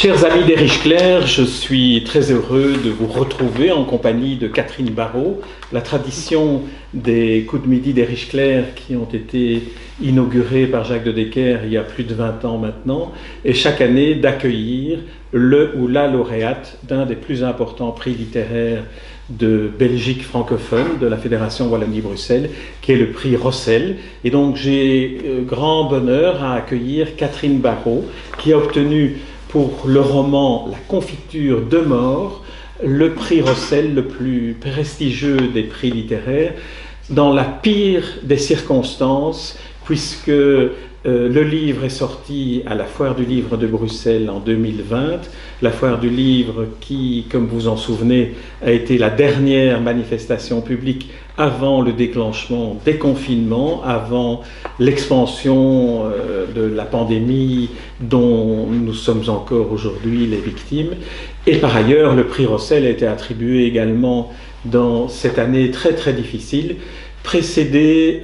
Chers amis d'Erich Clair, je suis très heureux de vous retrouver en compagnie de Catherine Barraud. La tradition des coups de midi d'Erich Clair qui ont été inaugurés par Jacques de Decker il y a plus de 20 ans maintenant, est chaque année d'accueillir le ou la lauréate d'un des plus importants prix littéraires de Belgique francophone, de la Fédération Wallonie-Bruxelles, qui est le prix Rossel. Et donc j'ai grand bonheur à accueillir Catherine Barraud, qui a obtenu pour le roman La confiture de mort, le prix Rossel le plus prestigieux des prix littéraires, dans la pire des circonstances, puisque le livre est sorti à la Foire du Livre de Bruxelles en 2020, la Foire du Livre qui, comme vous en souvenez, a été la dernière manifestation publique avant le déclenchement des confinements, avant l'expansion de la pandémie dont nous sommes encore aujourd'hui les victimes. Et par ailleurs, le prix Rossel a été attribué également dans cette année très très difficile, précédé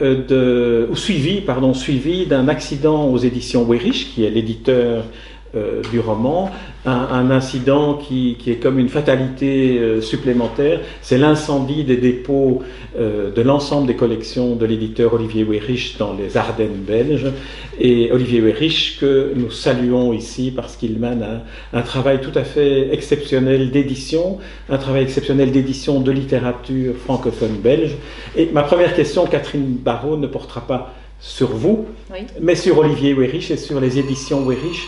suivi d'un accident aux éditions Weyrich, qui est l'éditeur du roman, un incident qui est comme une fatalité supplémentaire. C'est l'incendie des dépôts de l'ensemble des collections de l'éditeur Olivier Weyrich dans les Ardennes belges, et Olivier Weyrich que nous saluons ici parce qu'il mène un travail tout à fait exceptionnel d'édition, un travail exceptionnel d'édition de littérature francophone belge. Et ma première question, Catherine Barraud, ne portera pas sur vous, oui, mais sur Olivier Weyrich et sur les éditions Weyrich.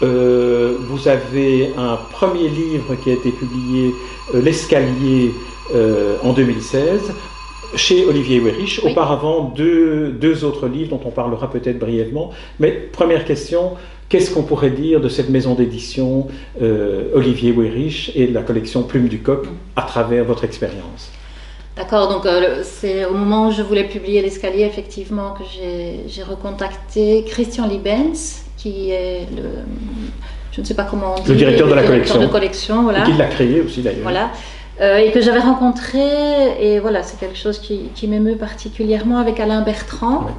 Vous avez un premier livre qui a été publié, L'Escalier, en 2016, chez Olivier Weyrich. Oui. Auparavant, deux autres livres dont on parlera peut-être brièvement. Mais première question, qu'est-ce qu'on pourrait dire de cette maison d'édition Olivier Weyrich et de la collection Plume du Coq à travers votre expérience? D'accord, donc c'est au moment où je voulais publier L'Escalier, effectivement, que j'ai recontacté Christian Liebens, qui est je ne sais pas comment on dit, le directeur de la collection, voilà. Et qui l'a créé aussi d'ailleurs. Voilà, et que j'avais rencontré, et voilà, c'est quelque chose qui m'émeut particulièrement avec Alain Bertrand. Ouais.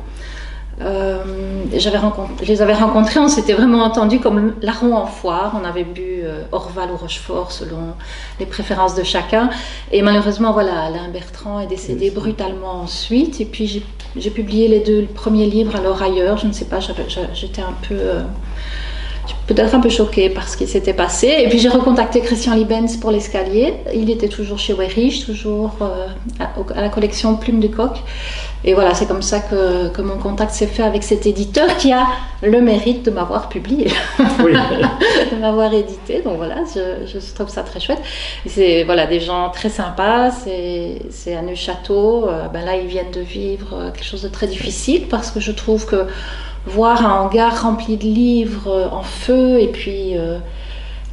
Je les avais rencontrés, on s'était vraiment entendus comme larrons en foire, on avait bu Orval ou Rochefort selon les préférences de chacun, et malheureusement voilà, Alain Bertrand est décédé brutalement ensuite, et puis j'ai publié les deux premiers livres alors ailleurs, je ne sais pas, j'étais un peu peut-être un peu choquée par ce qui s'était passé, et puis j'ai recontacté Christian Liebens pour L'Escalier. Il était toujours chez Weyrich, toujours à la collection Plume du Coq, et voilà, c'est comme ça que mon contact s'est fait avec cet éditeur qui a le mérite de m'avoir publié, oui. De m'avoir édité, donc voilà, je trouve ça très chouette. C'est voilà, des gens très sympas, c'est à Neuchâteau, là ils viennent de vivre quelque chose de très difficile, parce que je trouve que voir un hangar rempli de livres en feu, et puis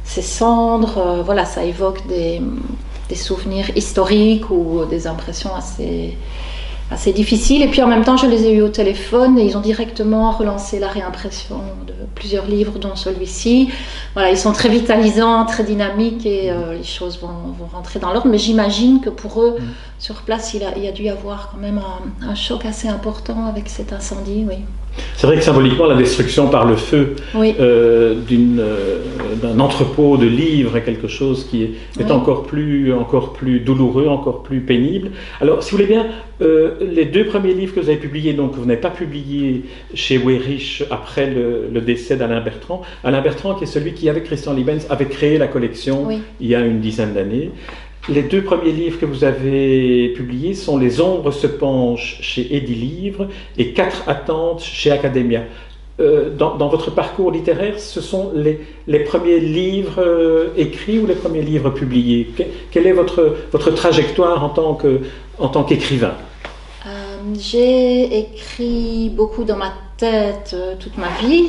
ces cendres, voilà, ça évoque des souvenirs historiques ou des impressions assez difficiles. Et puis en même temps, je les ai eus au téléphone et ils ont directement relancé la réimpression de plusieurs livres, dont celui-ci. Voilà, ils sont très vitalisants, très dynamiques, et les choses vont rentrer dans l'ordre. Mais j'imagine que pour eux, sur place, il a dû y avoir quand même un choc assez important avec cet incendie, oui. C'est vrai que symboliquement, la destruction par le feu, oui, d'un entrepôt de livres est quelque chose qui est oui, encore plus douloureux, encore plus pénible. Alors, si vous voulez bien, les deux premiers livres que vous avez publiés, donc vous n'avez pas publié chez Weyrich après le décès d'Alain Bertrand. Alain Bertrand, qui est celui qui, avec Christian Liebens, avait créé la collection, oui, il y a une dizaine d'années. Les deux premiers livres que vous avez publiés sont Les Ombres se penchent chez Édilivre et 4 attentes chez Academia. Dans votre parcours littéraire, ce sont les premiers livres écrits ou les premiers livres publiés? Quelle est votre trajectoire en tant qu'écrivain? J'ai écrit beaucoup dans ma tête toute ma vie.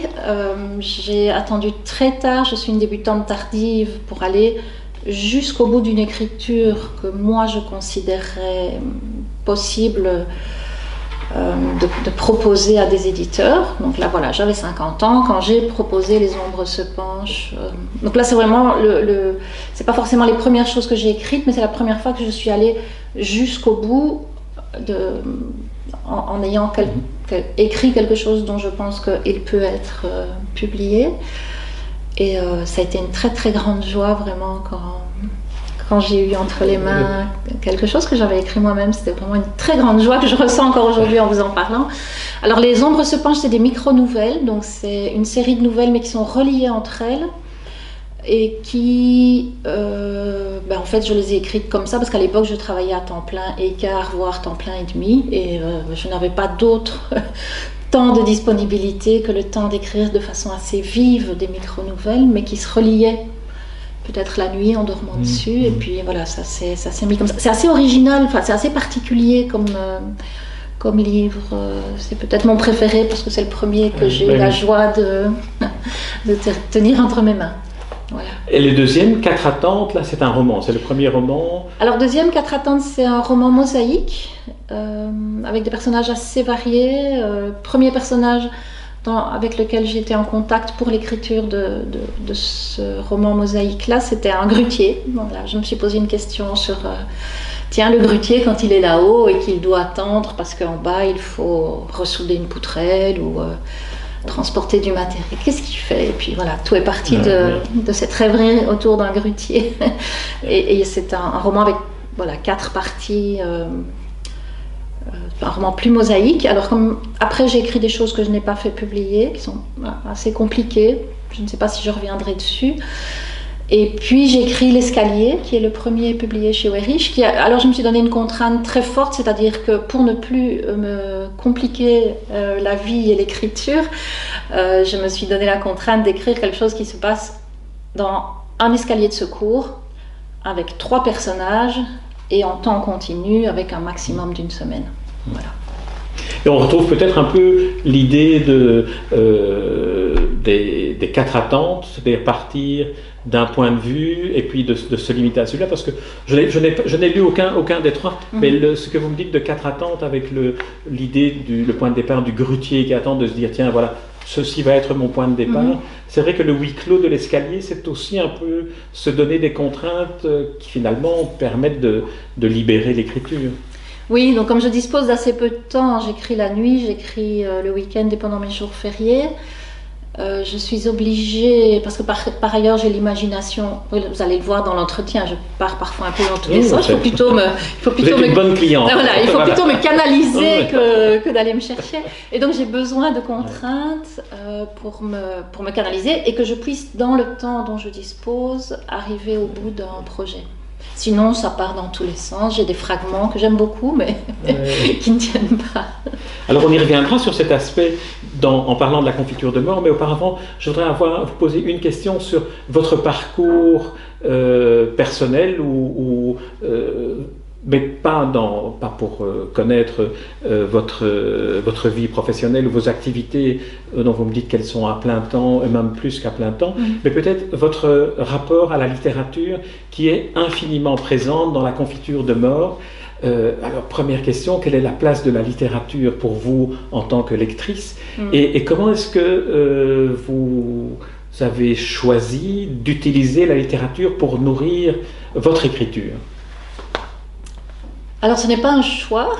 J'ai attendu très tard, je suis une débutante tardive, pour aller jusqu'au bout d'une écriture que moi je considérais possible de proposer à des éditeurs. Donc là voilà, j'avais 50 ans quand j'ai proposé Les Ombres se penchent. Donc là c'est vraiment c'est pas forcément les premières choses que j'ai écrites, mais c'est la première fois que je suis allée jusqu'au bout en ayant écrit quelque chose dont je pense qu'il peut être publié. Et ça a été une très très grande joie vraiment quand j'ai eu entre les mains quelque chose que j'avais écrit moi-même. C'était vraiment une très grande joie que je ressens encore aujourd'hui en vous en parlant. Alors Les Ombres se penchent, c'est des micro-nouvelles, donc c'est une série de nouvelles mais qui sont reliées entre elles et qui, en fait je les ai écrites comme ça parce qu'à l'époque je travaillais à temps plein et quart, voire temps plein et demi, et je n'avais pas d'autre temps de disponibilité que le temps d'écrire de façon assez vive des micro-nouvelles mais qui se reliaient peut-être la nuit en dormant dessus, et puis voilà, ça s'est mis comme ça. C'est assez original, enfin c'est assez particulier comme livre. C'est peut-être mon préféré parce que c'est le premier que j'ai eu la joie de tenir entre mes mains. Voilà. Et le deuxième, Quatre Attentes, là c'est un roman, c'est le premier roman. Alors deuxième, Quatre Attentes, c'est un roman mosaïque avec des personnages assez variés. Premier personnage avec lequel j'ai été en contact pour l'écriture de ce roman mosaïque-là, c'était un grutier. Voilà, je me suis posé une question sur, tiens, le grutier, quand il est là-haut et qu'il doit attendre parce qu'en bas, il faut ressouder une poutrelle ou transporter du matériel, qu'est-ce qu'il fait? Et puis voilà, tout est parti de cette rêverie autour d'un grutier. et c'est un roman avec 4 parties. Un roman plus mosaïque. Alors après j'ai écrit des choses que je n'ai pas fait publier, qui sont assez compliquées, je ne sais pas si je reviendrai dessus. Et puis j'ai écrit L'Escalier, qui est le premier publié chez Werich. Alors je me suis donné une contrainte très forte, c'est-à-dire que pour ne plus me compliquer la vie et l'écriture, je me suis donné la contrainte d'écrire quelque chose qui se passe dans un escalier de secours, avec 3 personnages, et en temps continu avec un maximum d'une semaine. Voilà. Et on retrouve peut-être un peu l'idée des 4 attentes, c'est-à-dire partir d'un point de vue et puis de se limiter à celui-là, parce que je n'ai lu aucun des 3, mais ce que vous me dites de 4 attentes avec l'idée le point de départ du grutier qui attend de se dire tiens voilà, ceci va être mon point de départ. C'est vrai que le huis clos de l'escalier, c'est aussi un peu se donner des contraintes qui finalement permettent de libérer l'écriture. Oui, donc comme je dispose d'assez peu de temps, j'écris la nuit, j'écris le week-end et pendant mes jours fériés. Je suis obligée, parce que par ailleurs j'ai l'imagination, vous allez le voir dans l'entretien, je pars parfois un peu dans tous les sens, il faut plutôt une bonne cliente. Voilà, il faut plutôt me canaliser que d'aller me chercher. Et donc j'ai besoin de contraintes pour me canaliser et que je puisse, dans le temps dont je dispose, arriver au bout d'un projet. Sinon, ça part dans tous les sens. J'ai des fragments que j'aime beaucoup, mais qui ne tiennent pas. Alors, on y reviendra sur cet aspect en parlant de la confiture de mort, mais auparavant, je voudrais vous poser une question sur votre parcours personnel, mais pas pour connaître votre vie professionnelle ou vos activités dont vous me dites qu'elles sont à plein temps, et même plus qu'à plein temps, mais peut-être votre rapport à la littérature qui est infiniment présente dans la confiture de mort. Alors, première question, quelle est la place de la littérature pour vous en tant que lectrice et comment est-ce que vous avez choisi d'utiliser la littérature pour nourrir votre écriture? Alors ce n'est pas un choix,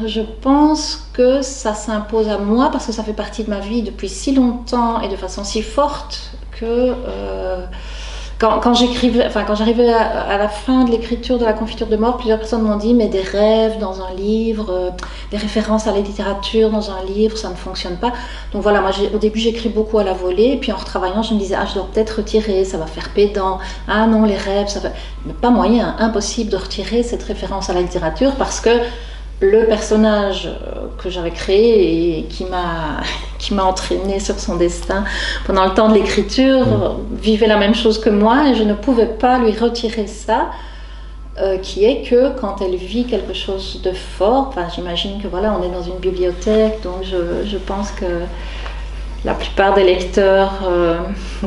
je pense que ça s'impose à moi parce que ça fait partie de ma vie depuis si longtemps et de façon si forte que quand j'arrivais à la fin de l'écriture de la confiture de mort, plusieurs personnes m'ont dit mais des rêves dans un livre, des références à la littérature dans un livre, ça ne fonctionne pas. Donc voilà, moi au début j'écris beaucoup à la volée et puis en retravaillant je me disais je dois peut-être retirer, ça va faire pédant, non les rêves, ça va... Mais pas moyen, impossible de retirer cette référence à la littérature parce que le personnage que j'avais créé et qui m'a entraîné sur son destin pendant le temps de l'écriture vivait la même chose que moi et je ne pouvais pas lui retirer ça, qui est que quand elle vit quelque chose de fort, j'imagine que voilà, on est dans une bibliothèque, donc je pense que la plupart des lecteurs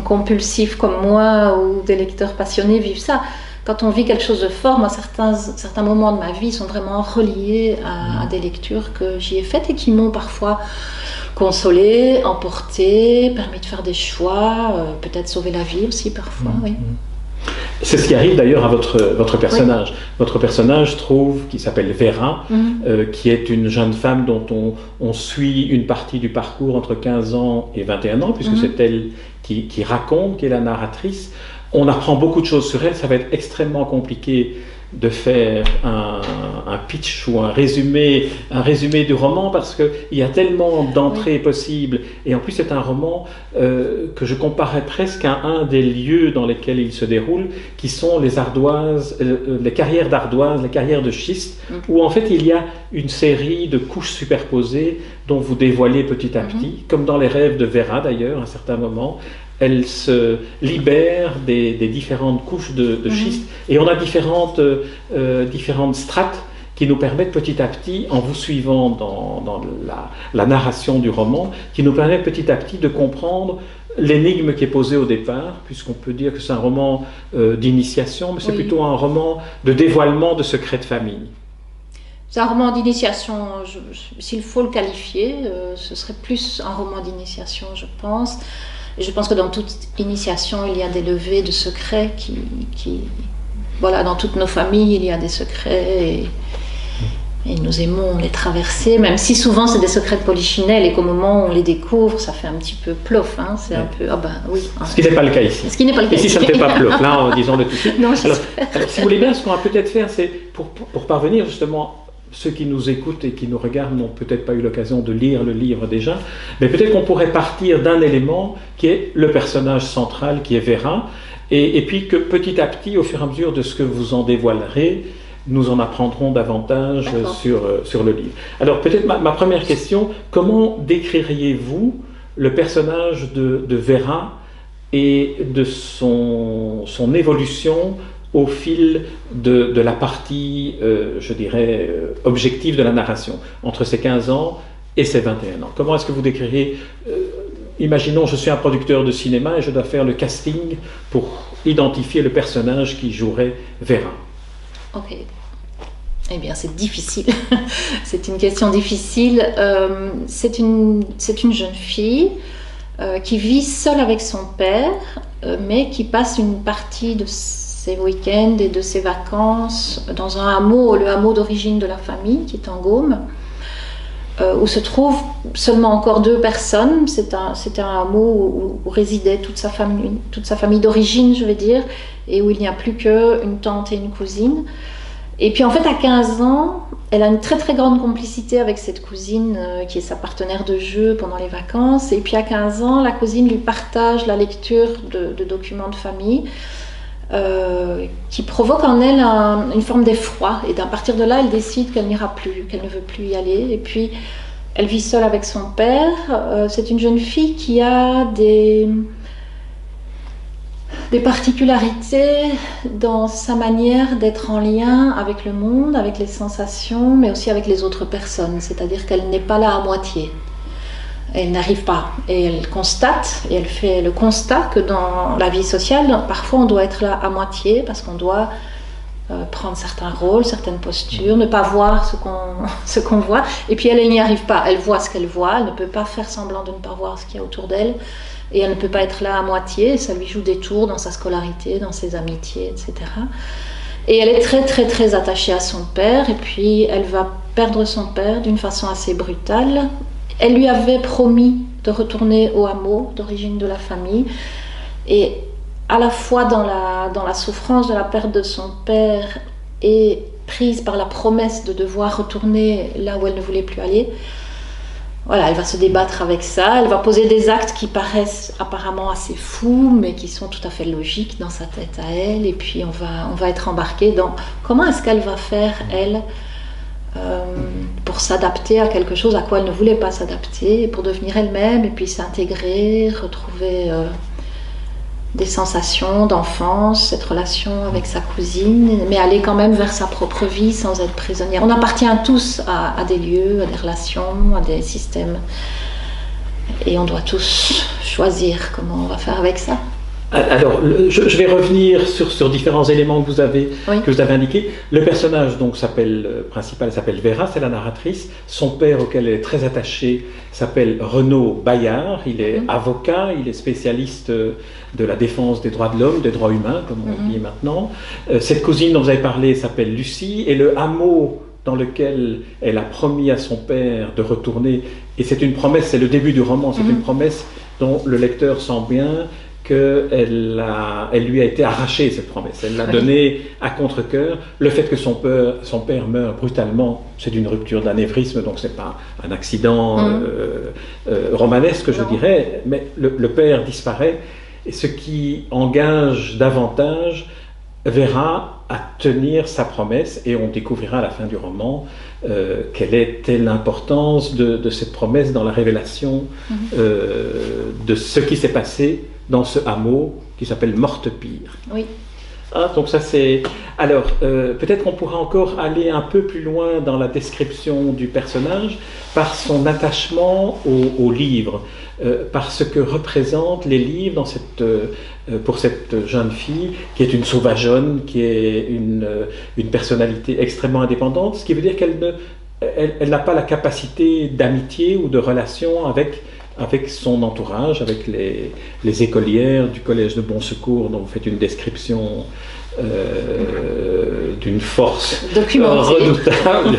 compulsifs comme moi ou des lecteurs passionnés vivent ça. Quand on vit quelque chose de fort, moi, certains moments de ma vie sont vraiment reliés à des lectures que j'y ai faites et qui m'ont parfois consolée, emportée, permis de faire des choix, peut-être sauver la vie aussi parfois, oui. C'est ce qui arrive d'ailleurs à votre personnage. Oui. Votre personnage qui s'appelle Vera, qui est une jeune femme dont on suit une partie du parcours entre 15 ans et 21 ans, puisque c'est elle qui raconte, qui est la narratrice. On apprend beaucoup de choses sur elle, ça va être extrêmement compliqué de faire un pitch ou un résumé du roman parce qu'il y a tellement d'entrées possibles et en plus c'est un roman que je comparais presque à un des lieux dans lesquels il se déroule qui sont les ardoises, les carrières d'ardoises, les carrières de schiste où en fait il y a une série de couches superposées dont vous dévoilez petit à petit, comme dans les rêves de Vera d'ailleurs à un certain moment. Elle se libère des différentes couches de schiste et on a différentes strates qui nous permettent petit à petit, en vous suivant dans la narration du roman, qui nous permettent petit à petit de comprendre l'énigme qui est posée au départ, puisqu'on peut dire que c'est un roman d'initiation, mais c'est plutôt un roman de dévoilement de secrets de famille. C'est un roman d'initiation, s'il faut le qualifier, ce serait plus un roman d'initiation, je pense. Et je pense que dans toute initiation, il y a des levées de secrets voilà, dans toutes nos familles, il y a des secrets et nous aimons les traverser, même si souvent c'est des secrets de polichinelle et qu'au moment où on les découvre, ça fait un petit peu plof, hein, c'est un peu, ah ben oui. Ce qui n'est pas le cas ici. Ce qui n'est pas le cas ici. Ici, ça ne fait pas plof, là, disons-le tout de suite. Non, alors, si vous voulez bien, ce qu'on va peut-être faire, c'est pour parvenir justement. Ceux qui nous écoutent et qui nous regardent n'ont peut-être pas eu l'occasion de lire le livre déjà, mais peut-être qu'on pourrait partir d'un élément qui est le personnage central, qui est Vera, et puis que petit à petit, au fur et à mesure de ce que vous en dévoilerez, nous en apprendrons davantage sur le livre. Alors peut-être ma première question, comment décririez-vous le personnage de Vera et de son évolution au fil de la partie, je dirais, objective de la narration, entre ses 15 ans et ses 21 ans. Comment est-ce que vous décririez, imaginons, je suis un producteur de cinéma et je dois faire le casting pour identifier le personnage qui jouerait Vera. Ok. Eh bien, c'est difficile. C'est une question difficile. C'est une jeune fille qui vit seule avec son père, mais qui passe une partie de ses week-ends et de ses vacances dans un hameau, le hameau d'origine de la famille, qui est en Gaume, où se trouvent seulement encore 2 personnes. C'était un hameau où résidait toute sa famille d'origine, je vais dire, et où il n'y a plus qu'une tante et une cousine. Et puis en fait, à 15 ans, elle a une très très grande complicité avec cette cousine qui est sa partenaire de jeu pendant les vacances. Et puis à 15 ans, la cousine lui partage la lecture de documents de famille qui provoque en elle une forme d'effroi. Et à partir de là, elle décide qu'elle n'ira plus, qu'elle ne veut plus y aller. Et puis, elle vit seule avec son père. C'est une jeune fille qui a des particularités dans sa manière d'être en lien avec le monde, avec les sensations, mais aussi avec les autres personnes. C'est-à-dire qu'elle n'est pas là à moitié. Elle n'arrive pas. Et elle constate, et elle fait le constat que dans la vie sociale, parfois on doit être là à moitié parce qu'on doit prendre certains rôles, certaines postures, ne pas voir ce qu'on voit. Et puis elle n'y arrive pas. Elle voit ce qu'elle voit, elle ne peut pas faire semblant de ne pas voir ce qu'il y a autour d'elle. Et elle ne peut pas être là à moitié. Ça lui joue des tours dans sa scolarité, dans ses amitiés, etc. Et elle est très très très attachée à son père. Et puis elle va perdre son père d'une façon assez brutale. Elle lui avait promis de retourner au hameau d'origine de la famille. Et à la fois dans la souffrance de la perte de son père et prise par la promesse de devoir retourner là où elle ne voulait plus aller, voilà, elle va se débattre avec ça. Elle va poser des actes qui paraissent apparemment assez fous, mais qui sont tout à fait logiques dans sa tête à elle. Et puis on va être embarqué dans comment est-ce qu'elle va faire, elle, pour s'adapter à quelque chose à quoi elle ne voulait pas s'adapter, pour devenir elle-même et puis s'intégrer, retrouver des sensations d'enfance, cette relation avec sa cousine, mais aller quand même vers sa propre vie sans être prisonnière. On appartient tous à des lieux, à des relations, à des systèmes, et on doit tous choisir comment on va faire avec ça. Alors, je vais revenir sur différents éléments que vous avez indiqués. Le personnage principal s'appelle Vera, c'est la narratrice. Son père, auquel elle est très attachée, s'appelle Renaud Bayard. Il est avocat, il est spécialiste de la défense des droits de l'homme, des droits humains, comme on dit maintenant. Cette cousine dont vous avez parlé s'appelle Lucie, et le hameau dans lequel elle a promis à son père de retourner, et c'est une promesse, c'est le début du roman, c'est une promesse dont le lecteur sent bien qu'elle lui a été arrachée, cette promesse. Elle l'a donnée à contre-cœur. Le fait que son père meurt brutalement, c'est d'une rupture d'anévrisme, donc ce n'est pas un accident romanesque, je dirais, mais le père disparaît, et ce qui engage davantage Vera à tenir sa promesse, et on découvrira à la fin du roman quelle était l'importance de cette promesse dans la révélation de ce qui s'est passé dans ce hameau qui s'appelle Mortepire. Oui. Ah, donc ça c'est... Alors, peut-être qu'on pourra encore aller un peu plus loin dans la description du personnage par son attachement aux livres, par ce que représentent les livres pour cette jeune fille qui est une sauvageonne, qui est une personnalité extrêmement indépendante, ce qui veut dire qu'elle n'a pas la capacité d'amitié ou de relation avec son entourage, avec les écolières du collège de Bon Secours, dont vous faites une description d'une force redoutable.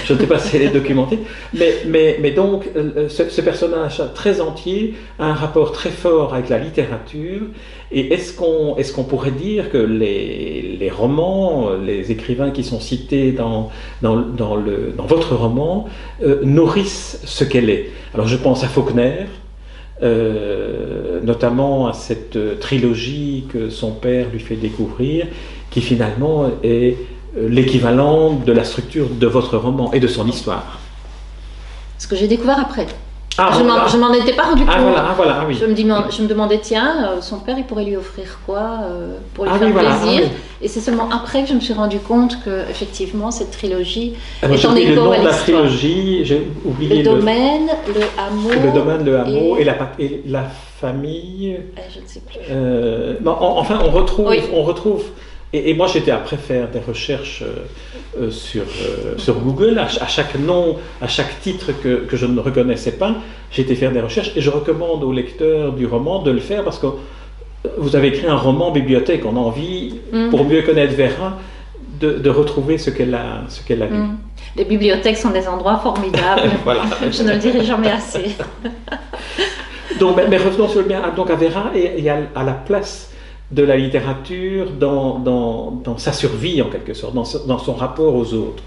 Je ne sais pas si elle est documentée, mais donc ce personnage très entier a un rapport très fort avec la littérature. Et est-ce qu'on pourrait dire que les romans, les écrivains qui sont cités dans votre roman nourrissent ce qu'elle est? Alors je pense à Faulkner, notamment à cette trilogie que son père lui fait découvrir, qui finalement est l'équivalent de la structure de votre roman et de son histoire. Ce que j'ai découvert après. Ah, je m'en étais pas rendu compte. Oui. Je me demandais, tiens, son père, il pourrait lui offrir quoi pour lui faire plaisir. Et c'est seulement après que je me suis rendu compte que, effectivement, cette trilogie est en écho à l'histoire. La trilogie, j'ai oublié le domaine, le hameau. Le domaine, le hameau et la famille. Je ne sais plus. Enfin, on retrouve. Et moi, j'étais après faire des recherches sur Google, à chaque nom, à chaque titre que je ne reconnaissais pas, j'ai été faire des recherches, et je recommande aux lecteurs du roman de le faire, parce que vous avez écrit un roman bibliothèque, on a envie, pour mieux connaître Vera, de retrouver ce qu'elle a lu. Les bibliothèques sont des endroits formidables, je ne le dirai jamais assez. Donc, mais revenons sur le bien, donc à Vera et à la place de la littérature dans sa survie, en quelque sorte, dans son rapport aux autres.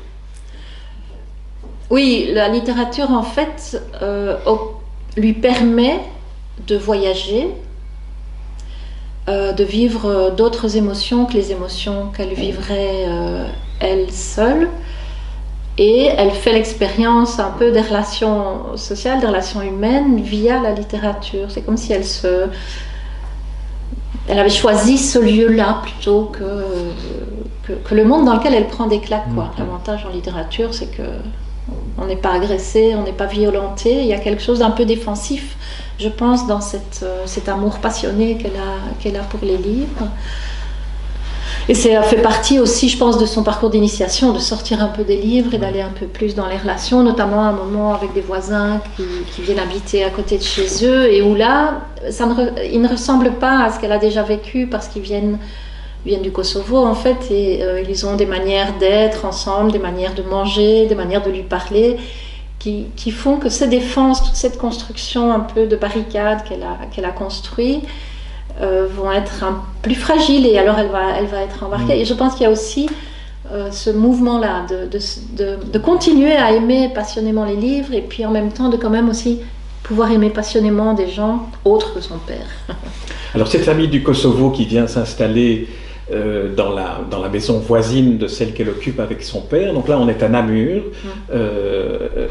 Oui, la littérature, en fait, lui permet de voyager, de vivre d'autres émotions que les émotions qu'elle vivrait elle seule. Et elle fait l'expérience un peu des relations sociales, des relations humaines via la littérature. C'est comme si elle avait choisi ce lieu-là plutôt que le monde dans lequel elle prend des claques, quoi. L'avantage en littérature, c'est qu'on n'est pas agressé, on n'est pas violenté. Il y a quelque chose d'un peu défensif, je pense, dans cet amour passionné qu'elle a pour les livres. Et ça fait partie aussi, je pense, de son parcours d'initiation, de sortir un peu des livres et d'aller un peu plus dans les relations, notamment à un moment avec des voisins qui viennent habiter à côté de chez eux, et où là, ils ne ressemblent pas à ce qu'elle a déjà vécu, parce qu'ils viennent du Kosovo, en fait, et ils ont des manières d'être ensemble, des manières de manger, des manières de lui parler, qui font que ces défenses, toute cette construction un peu de barricade qu'elle a construit, vont être plus fragiles, et alors elle va être embarquée. Et je pense qu'il y a aussi ce mouvement-là de continuer à aimer passionnément les livres, et puis en même temps de quand même aussi pouvoir aimer passionnément des gens autres que son père. Alors cette famille du Kosovo qui vient s'installer dans la maison voisine de celle qu'elle occupe avec son père. Donc là, on est à Namur.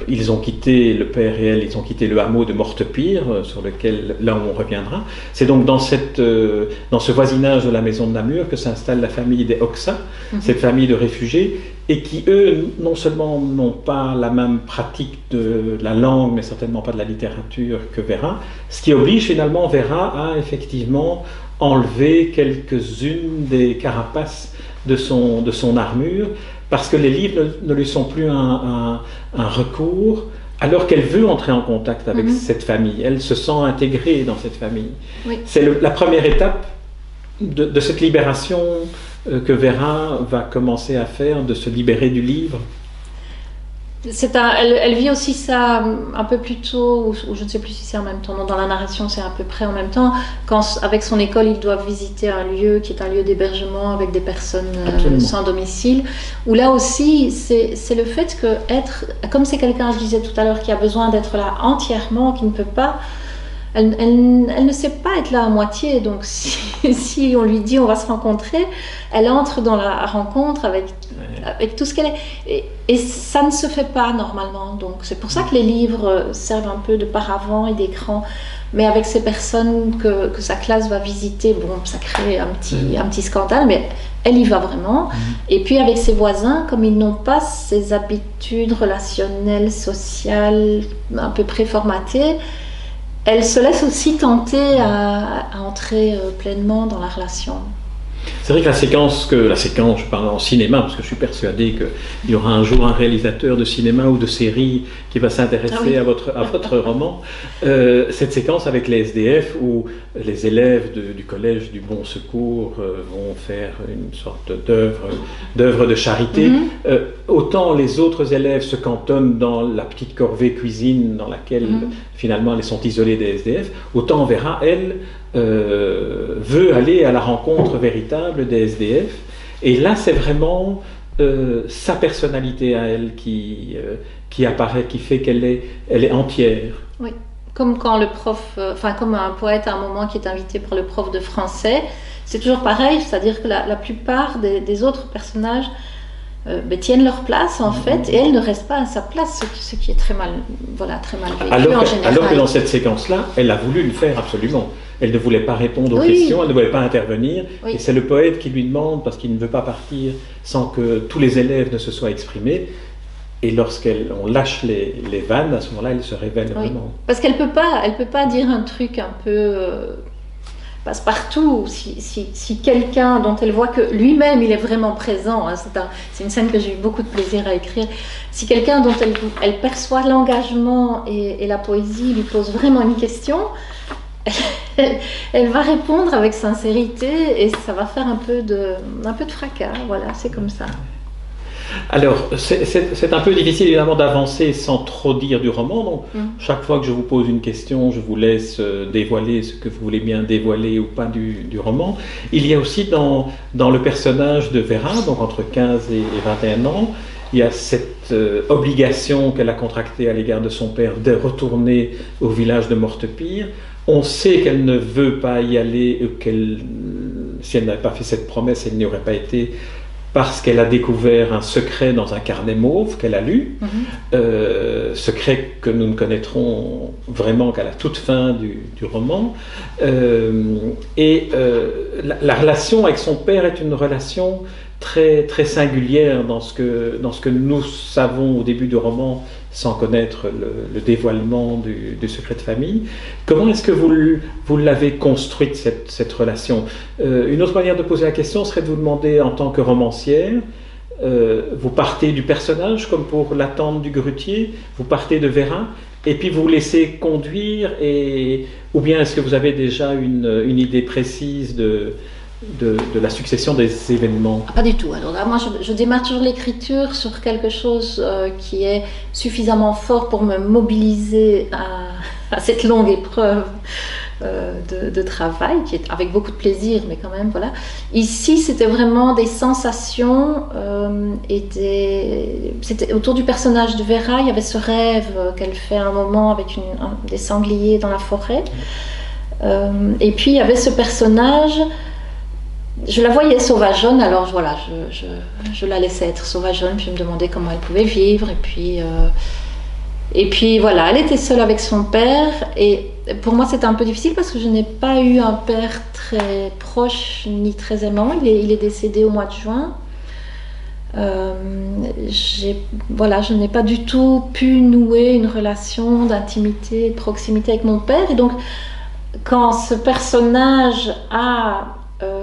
Ils ont quitté, le père et elle, ils ont quitté le hameau de Mortepire, sur lequel, là où on reviendra. C'est donc dans ce voisinage de la maison de Namur que s'installe la famille des Hoxha, cette famille de réfugiés et qui, eux, non seulement n'ont pas la même pratique de la langue, mais certainement pas de la littérature que Vera, ce qui oblige finalement Vera à effectivement enlever quelques-unes des carapaces de son armure, parce que les livres ne lui sont plus un recours, alors qu'elle veut entrer en contact avec cette famille. Elle se sent intégrée dans cette famille. Oui. C'est la première étape de cette libération que Vera va commencer à faire, de se libérer du livre. Elle vit aussi ça un peu plus tôt, ou je ne sais plus si c'est en même temps, non, dans la narration c'est à peu près en même temps, quand avec son école ils doivent visiter un lieu qui est un lieu d'hébergement avec des personnes sans domicile, où là aussi c'est le fait que comme c'est quelqu'un, je disais tout à l'heure, qui a besoin d'être là entièrement, qui ne peut pas, elle ne sait pas être là à moitié, donc si on lui dit on va se rencontrer, elle entre dans la rencontre avec tout ce qu'elle est. Et ça ne se fait pas normalement, donc c'est pour ça que les livres servent un peu de paravent et d'écran. Mais avec ces personnes que sa classe va visiter, bon, ça crée un petit scandale, mais elle y va vraiment. Et puis avec ses voisins, comme ils n'ont pas ces habitudes relationnelles, sociales, un peu préformatées, elle se laisse aussi tenter à entrer pleinement dans la relation. C'est vrai que la séquence, je parle en cinéma, parce que je suis persuadé qu'il y aura un jour un réalisateur de cinéma ou de série qui va s'intéresser à votre roman. Cette séquence avec les SDF où les élèves du collège du Bon Secours vont faire une sorte d'œuvre de charité. Autant les autres élèves se cantonnent dans la petite corvée cuisine dans laquelle finalement ils sont isolés des SDF, autant Vera, elle, veut aller à la rencontre véritable des SDF, et là c'est vraiment sa personnalité à elle qui apparaît, qui fait qu'elle est entière. Oui, comme quand comme un poète à un moment qui est invité par le prof de français, c'est toujours pareil, c'est-à-dire que la plupart des autres personnages tiennent leur place en fait, et elle ne reste pas à sa place, ce qui est très mal vécu en général. Alors que dans cette séquence-là, elle a voulu le faire absolument. Elle ne voulait pas répondre aux questions, elle ne voulait pas intervenir, et c'est le poète qui lui demande, parce qu'il ne veut pas partir sans que tous les élèves ne se soient exprimés, et lorsqu'on lâche les vannes, à ce moment-là, elle se révèle vraiment. Parce qu'elle peut pas dire un truc un peu passe-partout, si quelqu'un dont elle voit que lui-même il est vraiment présent, hein, c'est une scène que j'ai eu beaucoup de plaisir à écrire, si quelqu'un dont elle perçoit l'engagement et la poésie lui pose vraiment une question, elle va répondre avec sincérité, et ça va faire un peu de fracas, voilà, c'est comme ça. Alors, c'est un peu difficile évidemment d'avancer sans trop dire du roman, donc chaque fois que je vous pose une question, je vous laisse dévoiler ce que vous voulez bien dévoiler ou pas du roman. Il y a aussi dans le personnage de Vera, donc entre 15 et 21 ans, il y a cette obligation qu'elle a contractée à l'égard de son père de retourner au village de Mortepire. On sait qu'elle ne veut pas y aller, si elle n'avait pas fait cette promesse, elle n'y aurait pas été, parce qu'elle a découvert un secret dans un carnet mauve qu'elle a lu, secret que nous ne connaîtrons vraiment qu'à la toute fin du roman. La relation avec son père est une relation très, très singulière dans ce que nous savons au début du roman, sans connaître le dévoilement du secret de famille. Comment est-ce que vous l'avez construite, cette relation? Une autre manière de poser la question serait de vous demander, en tant que romancière, vous partez du personnage, comme pour La Tante du Grutier, vous partez de Vera, et puis vous vous laissez conduire, ou bien est-ce que vous avez déjà une idée précise de la succession des événements? Pas du tout. Alors là, moi, je démarre toujours l'écriture sur quelque chose qui est suffisamment fort pour me mobiliser à cette longue épreuve de travail, qui est avec beaucoup de plaisir, mais quand même, voilà. Ici, c'était vraiment des sensations, c'était autour du personnage de Vera, il y avait ce rêve qu'elle fait à un moment avec des sangliers dans la forêt. Et puis, il y avait ce personnage. Je la voyais sauvageonne, alors voilà, je la laissais être sauvageonne, puis je me demandais comment elle pouvait vivre, et puis voilà, elle était seule avec son père, et pour moi c'était un peu difficile parce que je n'ai pas eu un père très proche ni très aimant, il est décédé au mois de juin, Voilà, je n'ai pas du tout pu nouer une relation d'intimité, de proximité avec mon père. Et donc, quand ce personnage a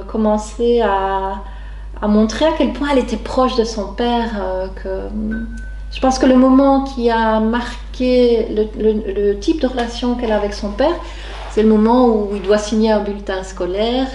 commencé à montrer à quel point elle était proche de son père, je pense que le moment qui a marqué le type de relation qu'elle a avec son père, c'est le moment où il doit signer un bulletin scolaire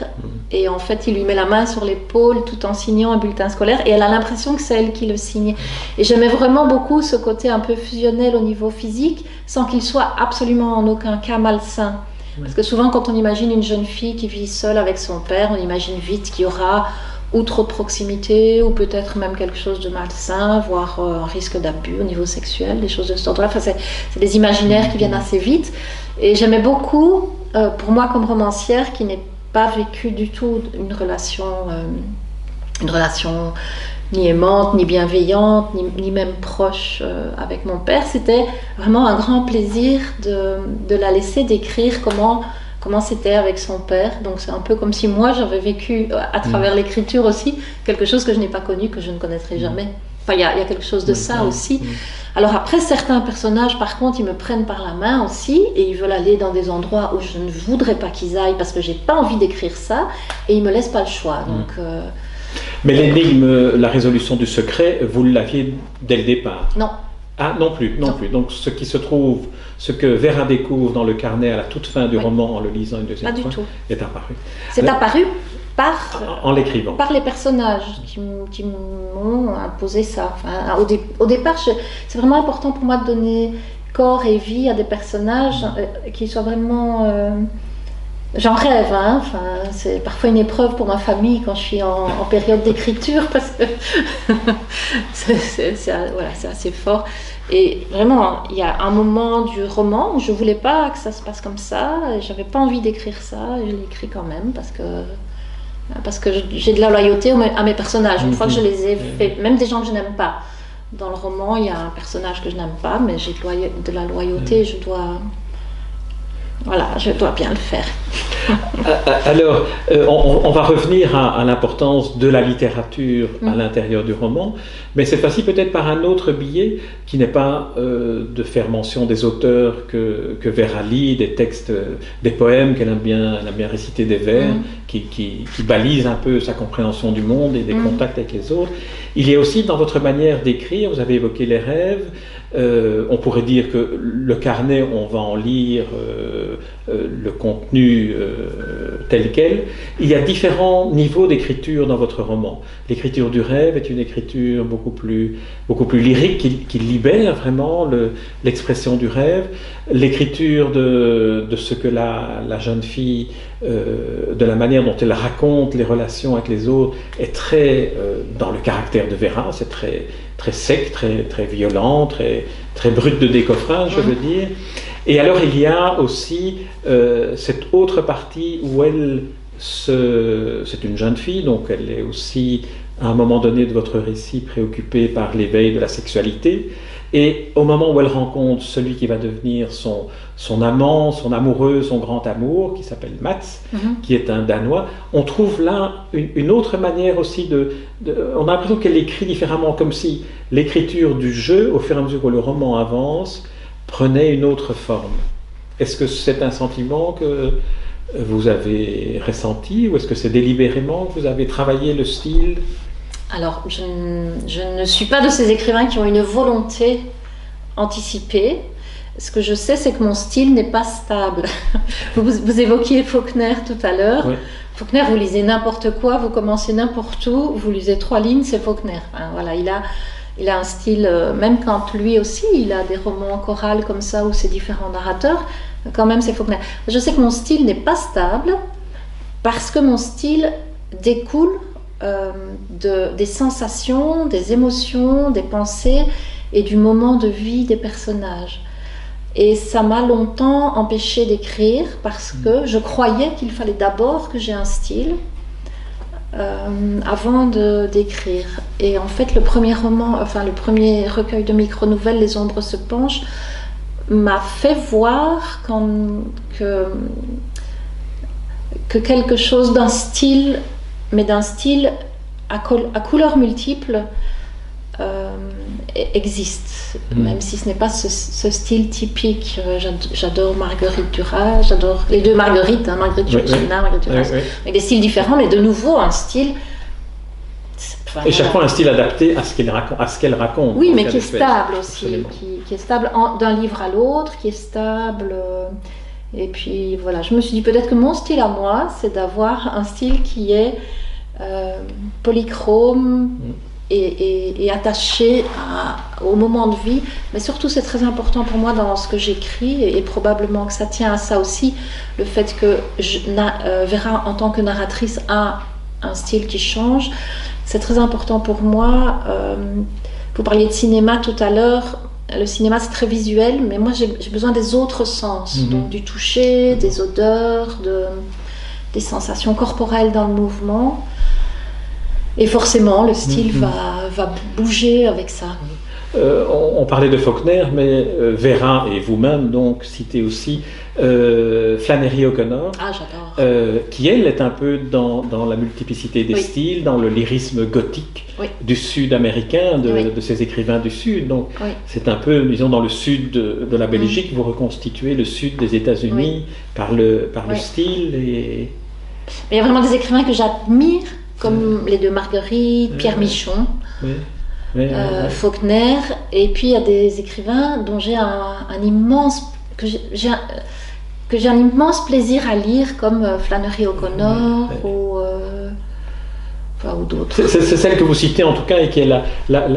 et en fait il lui met la main sur l'épaule tout en signant un bulletin scolaire et elle a l'impression que c'est elle qui le signe. Et j'aimais vraiment beaucoup ce côté un peu fusionnel au niveau physique sans qu'il soit absolument en aucun cas malsain. Parce que souvent quand on imagine une jeune fille qui vit seule avec son père, on imagine vite qu'il y aura ou trop de proximité, ou peut-être même quelque chose de malsain, voire un risque d'abus au niveau sexuel, des choses de cet ordre-là. Enfin, c'est des imaginaires qui viennent assez vite. Et j'aimais beaucoup, pour moi comme romancière, qui n'ai pas vécu du tout une relation ni aimante, ni bienveillante, ni même proche avec mon père, c'était vraiment un grand plaisir de la laisser décrire comment c'était avec son père. Donc c'est un peu comme si moi j'avais vécu à travers l'écriture aussi quelque chose que je n'ai pas connu, que je ne connaîtrai jamais. Enfin, il y a quelque chose de ça aussi. Alors après, certains personnages, par contre, ils me prennent par la main aussi et ils veulent aller dans des endroits où je ne voudrais pas qu'ils aillent parce que j'ai pas envie d'écrire ça et ils me laissent pas le choix. Donc, mais l'énigme, la résolution du secret, vous l'aviez dès le départ? Non. Ah, non plus. Donc ce que Vera découvre dans le carnet à la toute fin du roman en le lisant une deuxième fois, est apparu. C'est apparu en l'écrivant. Par les personnages qui m'ont imposé ça. Enfin, au départ, c'est vraiment important pour moi de donner corps et vie à des personnages qui soient vraiment... J'en rêve, hein. Enfin, c'est parfois une épreuve pour ma famille quand je suis en période d'écriture parce que c'est assez fort. Et vraiment, il y a un moment du roman où je voulais pas que ça se passe comme ça, j'avais pas envie d'écrire ça, et je l'ai écrit quand même parce que j'ai de la loyauté à mes personnages. Une fois que je les ai fait, même des gens que je n'aime pas. Dans le roman, il y a un personnage que je n'aime pas, mais j'ai de la loyauté, je dois bien le faire. Alors, on va revenir à l'importance de la littérature à l'intérieur du roman, mais cette fois-ci peut-être par un autre biais qui n'est pas de faire mention des auteurs que Vera lit, des textes, des poèmes qu'elle aime bien réciter, des vers qui balisent un peu sa compréhension du monde et des contacts avec les autres. Il y a aussi dans votre manière d'écrire, vous avez évoqué les rêves. On pourrait dire que le carnet, on va en lire le contenu tel quel. Il y a différents niveaux d'écriture dans votre roman. L'écriture du rêve est une écriture beaucoup plus lyrique qui libère vraiment l'expression du rêve. L'écriture de ce que la jeune fille, de la manière dont elle raconte les relations avec les autres, est très dans le caractère de Vera. C'est très sec, très violent, très brut de décoffrage, je veux dire. Et alors il y a aussi cette autre partie où c'est une jeune fille, donc elle est aussi à un moment donné de votre récit préoccupée par l'éveil de la sexualité. Et au moment où elle rencontre celui qui va devenir son amant, son amoureux, son grand amour, qui s'appelle Mats, qui est un Danois, on trouve là une autre manière aussi on a l'impression qu'elle écrit différemment, comme si l'écriture du jeu, au fur et à mesure où le roman avance, prenait une autre forme. Est-ce que c'est un sentiment que vous avez ressenti, ou est-ce que c'est délibérément que vous avez travaillé le style? Alors, je ne suis pas de ces écrivains qui ont une volonté anticipée. Ce que je sais, c'est que mon style n'est pas stable. Vous évoquiez Faulkner tout à l'heure. Oui. Faulkner, vous lisez n'importe quoi, vous commencez n'importe où, vous lisez 3 lignes, c'est Faulkner. Enfin, voilà, il a un style, même quand lui aussi, il a des romans chorales comme ça, où c'est différents narrateurs, quand même c'est Faulkner. Je sais que mon style n'est pas stable, parce que mon style découle des sensations, des émotions, des pensées et du moment de vie des personnages. Et ça m'a longtemps empêché d'écrire parce que je croyais qu'il fallait d'abord que j'ai un style avant d'écrire. Et en fait, le premier recueil de micro-nouvelles, Les ombres se penchent, m'a fait voir que quelque chose d'un style, mais d'un style à couleurs multiples, existe, même si ce n'est pas ce style typique. J'adore Marguerite Duras, j'adore les deux Marguerites, hein, Marguerite Yourcenar, Marguerite Duras, avec des styles différents, mais de nouveau un style. Et chaque fois un style adapté à ce qu'elle raconte. Oui, mais qui est stable aussi, qui est stable d'un livre à l'autre, qui est stable. Et puis voilà, je me suis dit peut-être que mon style à moi, c'est d'avoir un style qui est polychrome et attaché au moment de vie. Mais surtout, c'est très important pour moi dans ce que j'écris, et probablement que ça tient à ça aussi, le fait que Vera, en tant que narratrice, a un style qui change. C'est très important pour moi. Vous parliez de cinéma tout à l'heure. Le cinéma, c'est très visuel, mais moi, j'ai besoin des autres sens. Donc du toucher, des odeurs, des sensations corporelles dans le mouvement. Et forcément, le style va bouger avec ça. On parlait de Faulkner, mais Vera et vous-même donc citez aussi Flannery O'Connor, qui elle est un peu dans la multiplicité des styles, dans le lyrisme gothique du sud américain, de ces écrivains du sud. Donc c'est un peu, disons, dans le sud de la Belgique, vous reconstituez le sud des États-Unis par le style. Et... Il y a vraiment des écrivains que j'admire, comme les deux Marguerite, Pierre Michon. Faulkner, et puis il y a des écrivains dont j'ai un immense plaisir à lire, comme Flannery O'Connor ou d'autres. C'est celle que vous citez en tout cas, et qui est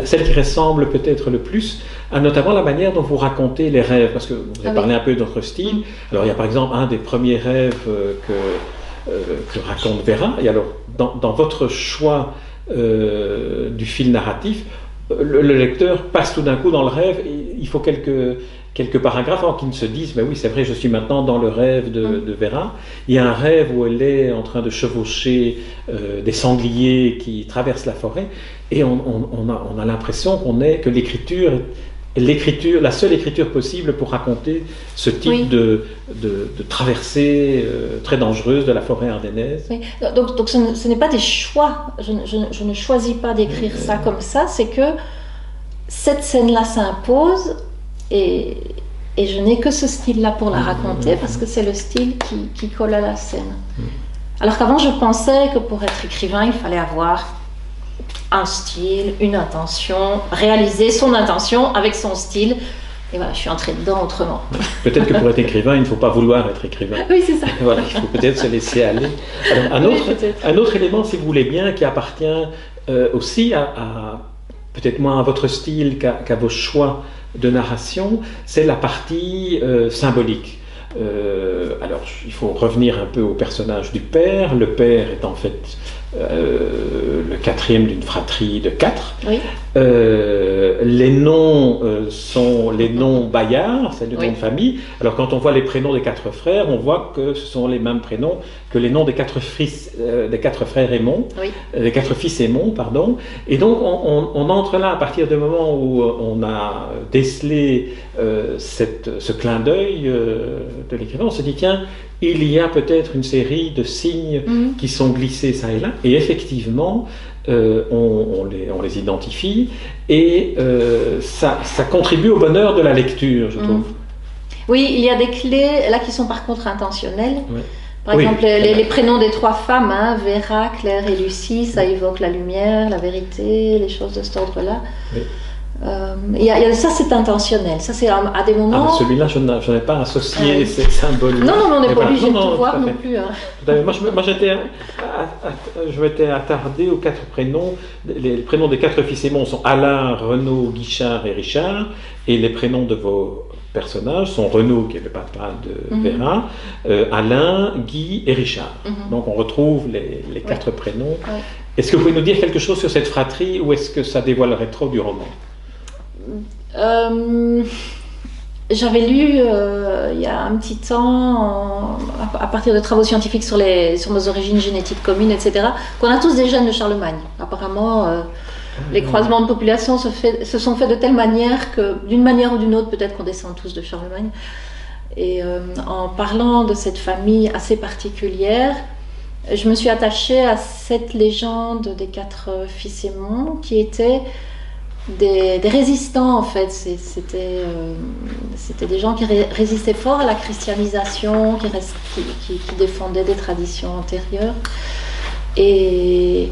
celle qui ressemble peut-être le plus à notamment la manière dont vous racontez les rêves, parce que vous avez parlé un peu d'autres styles. Alors il y a par exemple un des premiers rêves que raconte Vera, et alors dans votre choix du fil narratif, le lecteur passe tout d'un coup dans le rêve, et il faut quelques paragraphes avant qu'ils se disent, mais oui, c'est vrai, je suis maintenant dans le rêve de Vera. Il y a un rêve où elle est en train de chevaucher des sangliers qui traversent la forêt, et on a l'impression que l'écriture, la seule écriture possible pour raconter ce type de traversée très dangereuse de la forêt ardennaise. Oui. Donc ce n'est pas des choix, je ne choisis pas d'écrire ça comme ça, c'est que cette scène-là s'impose, et je n'ai que ce style-là pour la raconter, parce que c'est le style qui colle à la scène. Alors qu'avant, je pensais que pour être écrivain, il fallait avoir un style, une intention, réaliser son intention avec son style. Et voilà, je suis entrée dedans autrement. Peut-être que pour être écrivain, il ne faut pas vouloir être écrivain. Oui, c'est ça. Voilà, il faut peut-être se laisser aller. Alors, un autre élément, si vous voulez bien, qui appartient aussi à peut-être moins à votre style qu'à vos choix de narration, c'est la partie symbolique. Alors, il faut revenir un peu au personnage du père. Le père est en fait le quatrième d'une fratrie de 4. Oui. Les noms sont les noms Bayard, c'est le nom de famille. Alors quand on voit les prénoms des 4 frères, on voit que ce sont les mêmes prénoms que les noms des 4 frères Aymon, des 4 fils Aymon, pardon. Et donc on entre là à partir du moment où on a décelé ce clin d'œil de l'écrivain. On se dit, tiens, il y a peut-être une série de signes qui sont glissés ça et là, et effectivement on les identifie, et ça contribue au bonheur de la lecture, je trouve. Oui, il y a des clés là qui sont par contre intentionnelles. Par exemple, les prénoms des 3 femmes, hein, Vera, Claire et Lucie, ça évoque la lumière, la vérité, les choses de cet ordre-là. Ça, c'est intentionnel. Ça, c'est à des moments. Ah, celui-là, je n'ai pas associé ces symboles. Non, on n'est pas obligé de tout voir non plus. Hein. Moi, je m'étais attardé aux 4 prénoms. Les prénoms des 4 fils Aymon sont Alain, Renaud, Guichard et Richard. Et les prénoms de vos personnages sont Renaud, qui est le papa de Vera, Alain, Guy et Richard. Donc, on retrouve les 4 prénoms. Est-ce que vous pouvez nous dire quelque chose sur cette fratrie, ou est-ce que ça dévoilerait trop du roman ? J'avais lu il y a un petit temps, à partir de travaux scientifiques sur nos origines génétiques communes, etc., qu'on a tous des gènes de Charlemagne. Apparemment, les croisements de population se sont faits de telle manière que, d'une manière ou d'une autre, peut-être qu'on descend tous de Charlemagne. Et en parlant de cette famille assez particulière, je me suis attachée à cette légende des 4 fils Aymon, qui était des résistants en fait. C'était des gens qui résistaient fort à la christianisation, qui défendaient des traditions antérieures. Et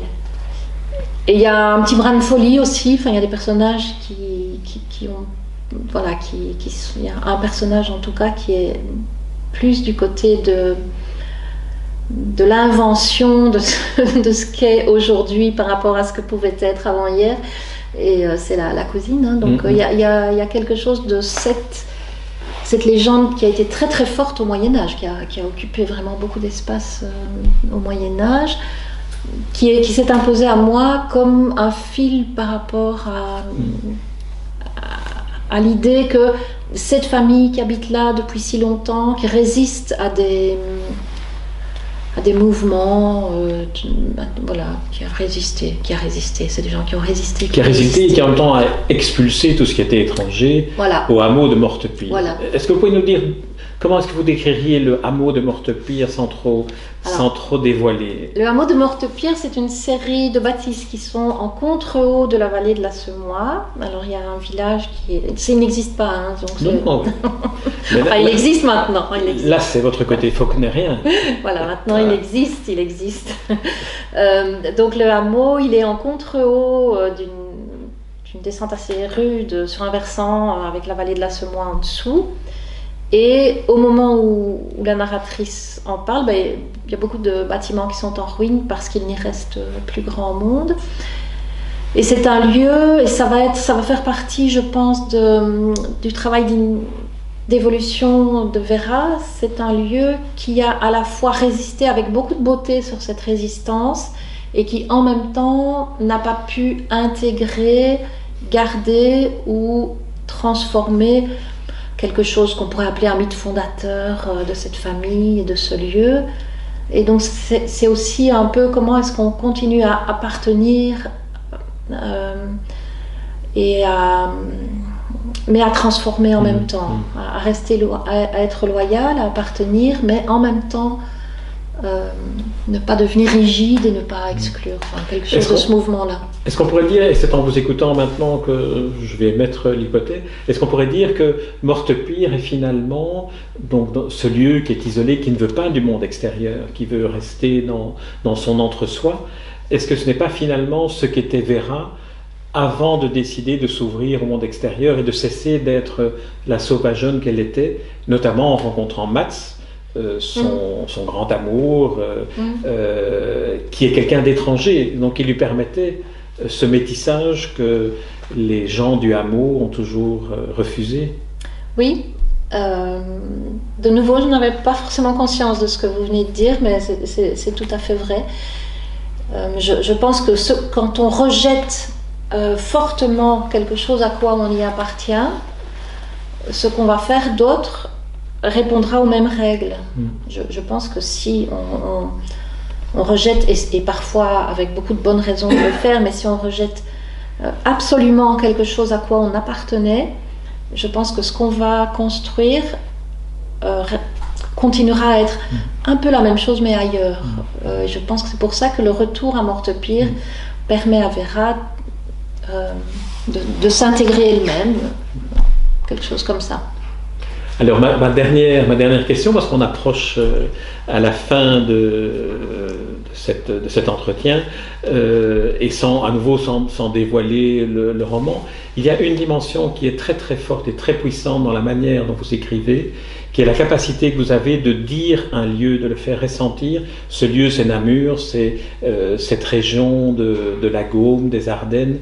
il y a un petit brin de folie aussi. Enfin, il y a des personnages qui ont, voilà, il y a un personnage en tout cas qui est plus du côté de l'invention de ce qu'est aujourd'hui par rapport à ce que pouvait être avant-hier. Et c'est la cousine. Hein. Donc il y a quelque chose de cette légende qui a été très très forte au Moyen-Âge, qui a occupé vraiment beaucoup d'espace au Moyen-Âge, qui s'est imposée à moi comme un fil par rapport à l'idée que cette famille qui habite là depuis si longtemps, qui résiste à des mouvements, voilà, qui a résisté. C'est des gens qui ont résisté. Qui a résisté et qui en même temps a expulsé tout ce qui était étranger, voilà, au hameau de Mortepire. Voilà. Est-ce que vous pouvez nous dire comment est-ce que vous décririez le hameau de Mortepire sans trop dévoiler? Le hameau de Mortepire, c'est une série de bâtisses qui sont en contre-haut de la vallée de la Semois. Alors il y a un village il n'existe pas. Hein, donc non. Enfin, il existe maintenant. Là, c'est votre côté faulknerien. Voilà, maintenant il existe. Donc le hameau, il est en contre-haut d'une descente assez rude sur un versant avec la vallée de la Semois en dessous. Et au moment où la narratrice en parle, il y a beaucoup de bâtiments qui sont en ruine parce qu'il n'y reste plus grand monde. Et c'est un lieu, et ça va faire partie, je pense, du travail d'évolution de Vera. C'est un lieu qui a à la fois résisté avec beaucoup de beauté sur cette résistance et qui en même temps n'a pas pu intégrer, garder ou transformer quelque chose qu'on pourrait appeler un mythe fondateur de cette famille et de ce lieu. Et donc c'est aussi un peu comment est-ce qu'on continue à appartenir mais à transformer en même temps, à rester à être loyal, à appartenir, mais en même temps ne pas devenir rigide et ne pas exclure, enfin, quelque chose de ce mouvement-là. Est-ce qu'on pourrait dire, et c'est en vous écoutant maintenant que je vais mettre l'hypothèse, est-ce qu'on pourrait dire que Mortepire est finalement donc, ce lieu qui est isolé, qui ne veut pas du monde extérieur, qui veut rester dans son entre-soi? Est-ce que ce n'est pas finalement ce qu'était Vera avant de décider de s'ouvrir au monde extérieur et de cesser d'être la sauvageonne qu'elle était, notamment en rencontrant Mats, son grand amour, qui est quelqu'un d'étranger, donc il lui permettait ce métissage que les gens du hameau ont toujours refusé. Oui, de nouveau, je n'avais pas forcément conscience de ce que vous venez de dire, mais c'est tout à fait vrai. Je pense que quand on rejette fortement quelque chose à quoi on y appartient, ce qu'on va faire d'autre répondra aux mêmes règles. Je pense que si on rejette, et parfois avec beaucoup de bonnes raisons de le faire, mais si on rejette absolument quelque chose à quoi on appartenait, je pense que ce qu'on va construire continuera à être un peu la même chose mais ailleurs. Je pense que c'est pour ça que le retour à Mortepire permet à Vera de s'intégrer elle-même, quelque chose comme ça. Alors ma dernière question, parce qu'on approche à la fin de cet entretien, et sans dévoiler le roman, il y a une dimension qui est très très forte et très puissante dans la manière dont vous écrivez, qui est la capacité que vous avez de dire un lieu, de le faire ressentir. Ce lieu, c'est Namur, c'est cette région de la Gaume, des Ardennes.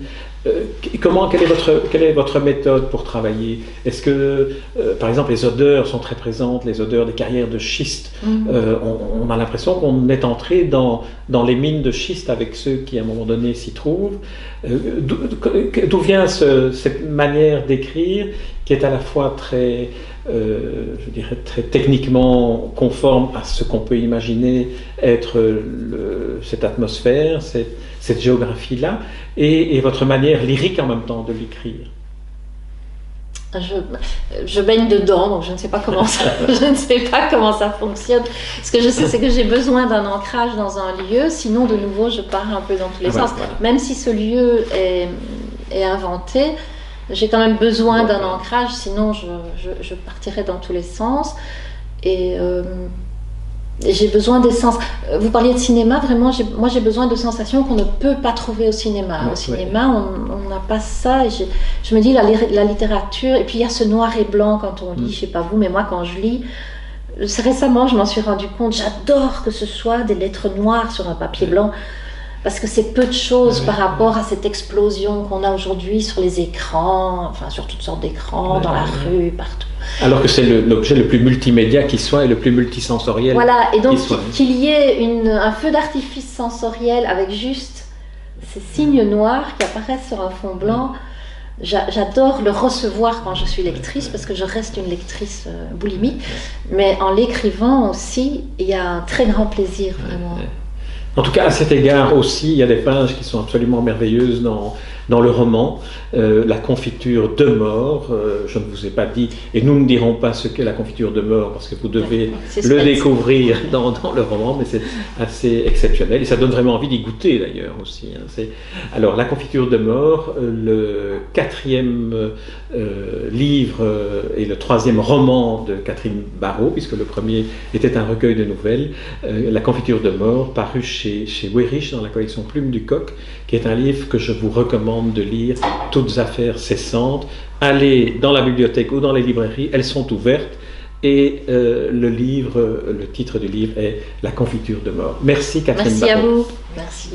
Quelle est votre méthode pour travailler? Est-ce que, par exemple, les odeurs sont très présentes, les odeurs des carrières de schiste? On a l'impression qu'on est entré dans les mines de schiste avec ceux qui, à un moment donné, s'y trouvent. D'où vient cette manière d'écrire qui est à la fois très, je dirais, très techniquement conforme à ce qu'on peut imaginer être cette atmosphère, cette géographie-là, et votre manière lyrique en même temps de l'écrire? Je baigne dedans, donc je ne sais pas comment ça fonctionne. Ce que je sais, c'est que j'ai besoin d'un ancrage dans un lieu, sinon de nouveau je pars un peu dans tous les sens. Voilà. Même si ce lieu et inventer. J'ai quand même besoin d'un ancrage, sinon je partirais dans tous les sens. Et j'ai besoin des sens. Vous parliez de cinéma, vraiment, moi j'ai besoin de sensations qu'on ne peut pas trouver au cinéma. Au cinéma, on n'a pas ça. Et je me dis, la littérature, et puis il y a ce noir et blanc quand on lit, je sais pas vous, mais moi quand je lis, récemment je m'en suis rendu compte, j'adore que ce soit des lettres noires sur un papier blanc. Parce que c'est peu de choses par rapport à cette explosion qu'on a aujourd'hui sur les écrans, enfin sur toutes sortes d'écrans, dans la rue, partout. Alors que c'est l'objet le plus multimédia qui soit et le plus multisensoriel. Voilà, et donc qu'il y ait un feu d'artifice sensoriel avec juste ces signes noirs qui apparaissent sur un fond blanc. J'adore le recevoir quand je suis lectrice, parce que je reste une lectrice boulimique, mais en l'écrivant aussi, il y a un très grand plaisir, vraiment. En tout cas, à cet égard aussi, il y a des pages qui sont absolument merveilleuses dans le roman. La confiture de mort, je ne vous ai pas dit, et nous ne dirons pas ce qu'est la confiture de mort, parce que vous devez le découvrir dans le roman, mais c'est assez exceptionnel, et ça donne vraiment envie d'y goûter d'ailleurs aussi. Alors, la confiture de mort, le 4e livre et le 3e roman de Catherine Barraud, puisque le premier était un recueil de nouvelles, la confiture de mort, paru chez Weyrich dans la collection Plume du Coq, qui est un livre que je vous recommande de lire, toutes affaires cessantes. Allez dans la bibliothèque ou dans les librairies, elles sont ouvertes, et le titre du livre est La confiture de mort. Merci Catherine Barraud. Merci à vous. Merci.